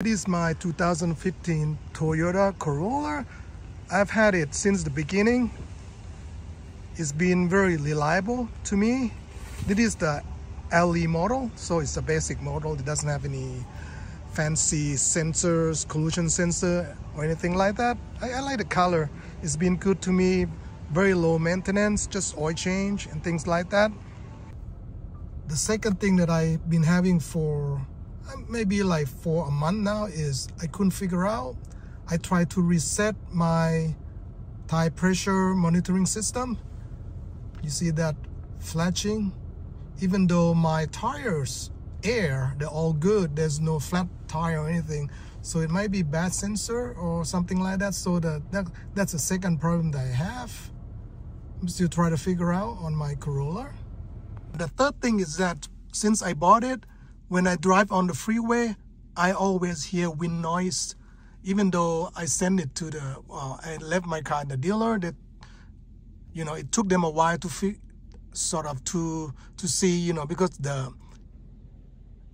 It is my 2015 Toyota Corolla. I've had it since the beginning. It's been very reliable to me. This is the LE model, so it's a basic model. It doesn't have any fancy sensors, collision sensor or anything like that. I like the color. It's been good to me. Very low maintenance, just oil change and things like that. The second thing that I've been having for maybe like for a month now is I couldn't figure out. I tried to reset my tire pressure monitoring system. You see that flashing? Even though my tires air, they're all good, there's no flat tire or anything, so it might be bad sensor or something like that. So that's the second problem that I have. I'm still trying to figure out on my Corolla. The third thing is that since I bought it, when I drive on the freeway, I always hear wind noise. Even though I sent it to the, I left my car at the dealer, that, you know, it took them a while to to see, you know, because the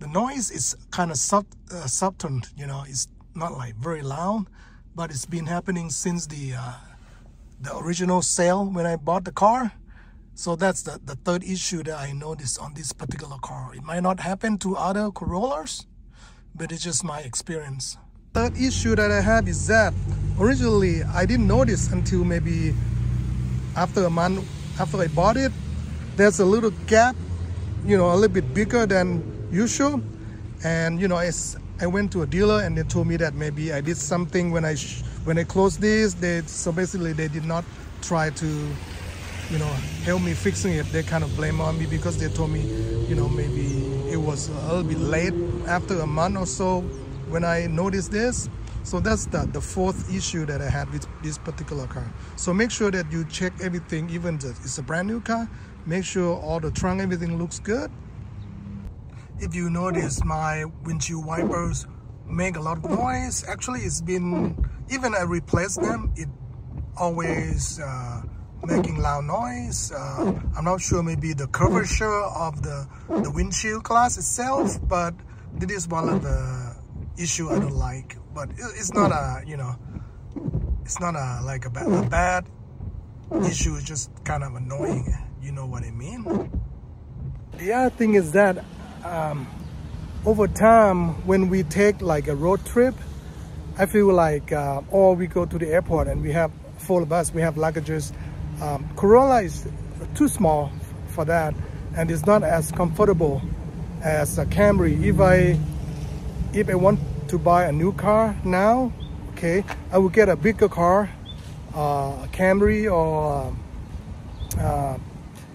noise is kind of subtle, you know, it's not like very loud, but it's been happening since the original sale when I bought the car. So that's the third issue that I noticed on this particular car. It might not happen to other Corollas, but it's just my experience. Third issue that I have is that originally I didn't notice until maybe after a month after I bought it. There's a little gap, you know, a little bit bigger than usual. And, you know, I went to a dealer and they told me that maybe I did something when I closed this. So basically they did not try to, you know, help me fixing it. They kind of blame on me because they told me, you know, maybe it was a little bit late after a month or so when I noticed this. So that's the fourth issue that I had with this particular car. So make sure that you check everything, even if it's a brand new car. Make sure all the trunk, everything looks good. If you notice, my windshield wipers make a lot of noise. Actually, it's been, even I replaced them, it always making loud noise. I'm not sure, maybe the curvature of the windshield glass itself, but this is one of the issue I don't like. But it's not a, you know, it's not like a bad issue. It's just kind of annoying. You know what I mean? The other thing is that over time, when we take like a road trip, I feel like, or we go to the airport and we have full of us, we have luggages. Corolla is too small for that, and it's not as comfortable as a Camry. If I want to buy a new car now, okay, I will get a bigger car, a Camry, or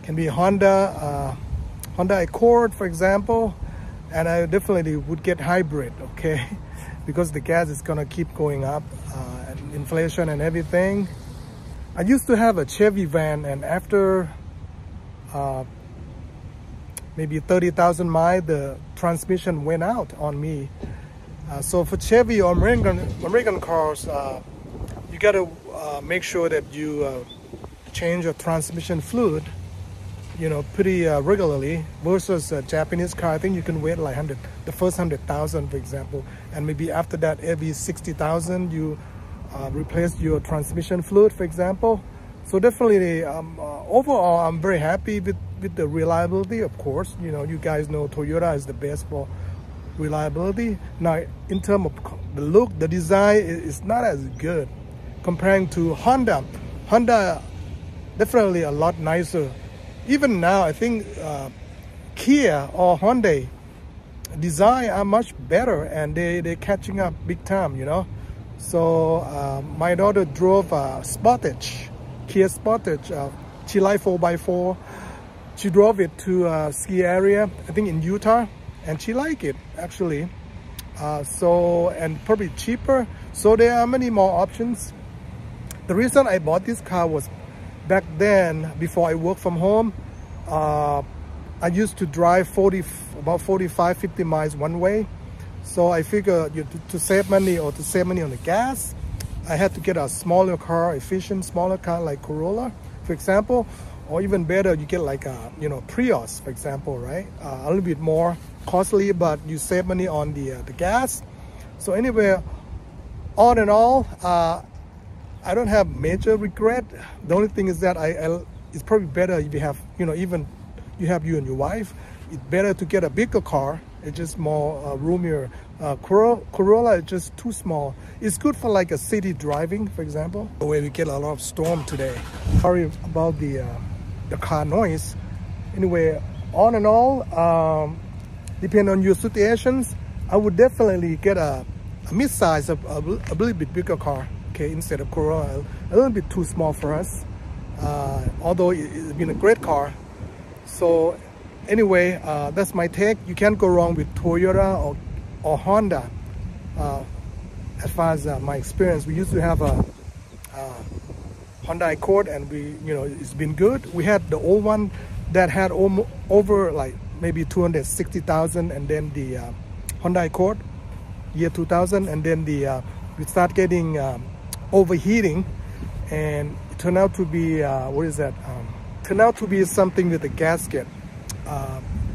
can be Honda Accord, for example, and I definitely would get hybrid, okay, because the gas is gonna keep going up, and inflation and everything. I used to have a Chevy van, and after maybe 30,000 miles, the transmission went out on me. So for Chevy or American cars, you gotta make sure that you change your transmission fluid, you know, pretty regularly, versus a Japanese car. I think you can wait like the first 100,000, for example, and maybe after that every 60,000 you replace your transmission fluid, for example. So definitely overall I'm very happy with the reliability. Of course, you know, you guys know Toyota is the best for reliability. Now in terms of the look, the design is not as good comparing to Honda. Honda definitely a lot nicer. Even now, I think Kia or Hyundai design are much better, and they're catching up big time, you know. So my daughter drove a Sportage, Kia Sportage. She liked 4x4. She drove it to a ski area, I think in Utah, and she liked it actually. And probably cheaper. So there are many more options. The reason I bought this car was, back then, before I worked from home, I used to drive about 45, 50 miles one way. So I figured to save money, or to save money on the gas, I had to get a smaller car, efficient, smaller car like Corolla, for example. Or even better, you get like a, you know, Prius, for example, right? A little bit more costly, but you save money on the gas. So anyway, all in all, I don't have major regret. The only thing is that it's probably better if you have, even you have you and your wife, it's better to get a bigger car. It's just more roomier. Corolla is just too small. It's good for like a city driving, for example, where we get a lot of storm today. Sorry about the car noise. Anyway, all in all, depending on your situations, I would definitely get a mid-size, a little bit bigger car, okay, instead of Corolla. A little bit too small for us, although it's been a great car. So anyway, that's my take. You can't go wrong with Toyota or Honda. As far as my experience, we used to have a Honda Accord, and it's been good. We had the old one that had over like maybe 260,000, and then the Honda Accord year 2000, and then we start getting overheating, and it turned out to be turned out to be something with a gasket,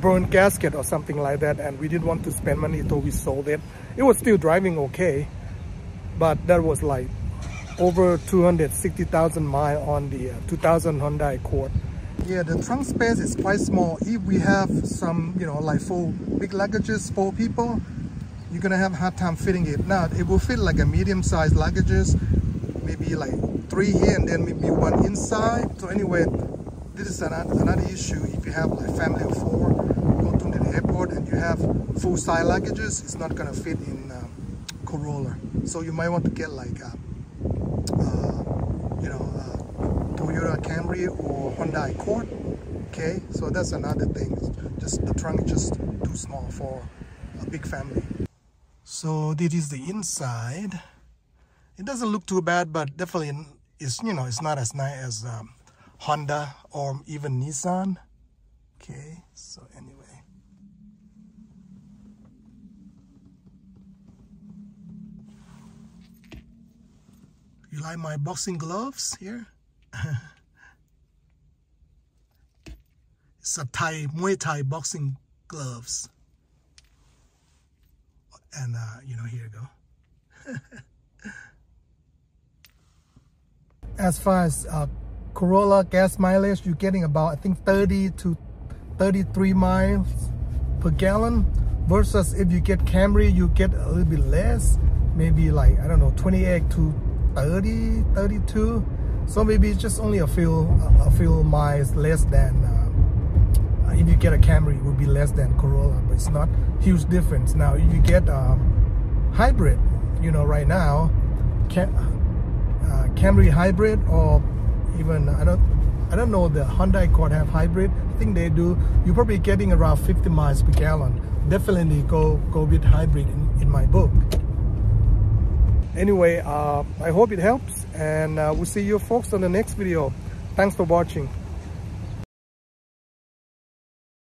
burned gasket or something like that, and we didn't want to spend money, so we sold it. It was still driving okay, but that was like over 260,000 miles on the 2000 Honda Accord. Yeah, the trunk space is quite small. If we have some, like 4 big luggages, 4 people, you're gonna have a hard time fitting it. Now, it will fit like a medium-sized luggages, maybe like 3 here and then maybe 1 inside. So anyway, this is another issue. If you have like family of 4, go to the airport and you have full-size luggages, it's not gonna fit in Corolla. So you might want to get like Toyota Camry or Honda Accord. Okay, so that's another thing. Just the trunk is just too small for a big family. So this is the inside. It doesn't look too bad, but definitely it's it's not as nice as Honda or even Nissan. Okay, so anyway. You like my boxing gloves here? It's a Muay Thai boxing gloves. And here you go. As far as Corolla gas mileage, you're getting about, I think, 30 to 33 miles per gallon, versus if you get Camry, you get a little bit less, maybe like, I don't know, 28 to 30, 32. So maybe it's just only a few miles less than if you get a Camry, it would be less than Corolla, but it's not huge difference. Now, if you get hybrid, right now, Camry hybrid, or even I don't know, the Honda Accord have hybrid. I think they do. You're probably getting around 50 miles per gallon. Definitely go with hybrid in my book. Anyway, I hope it helps, and we'll see you folks on the next video. Thanks for watching.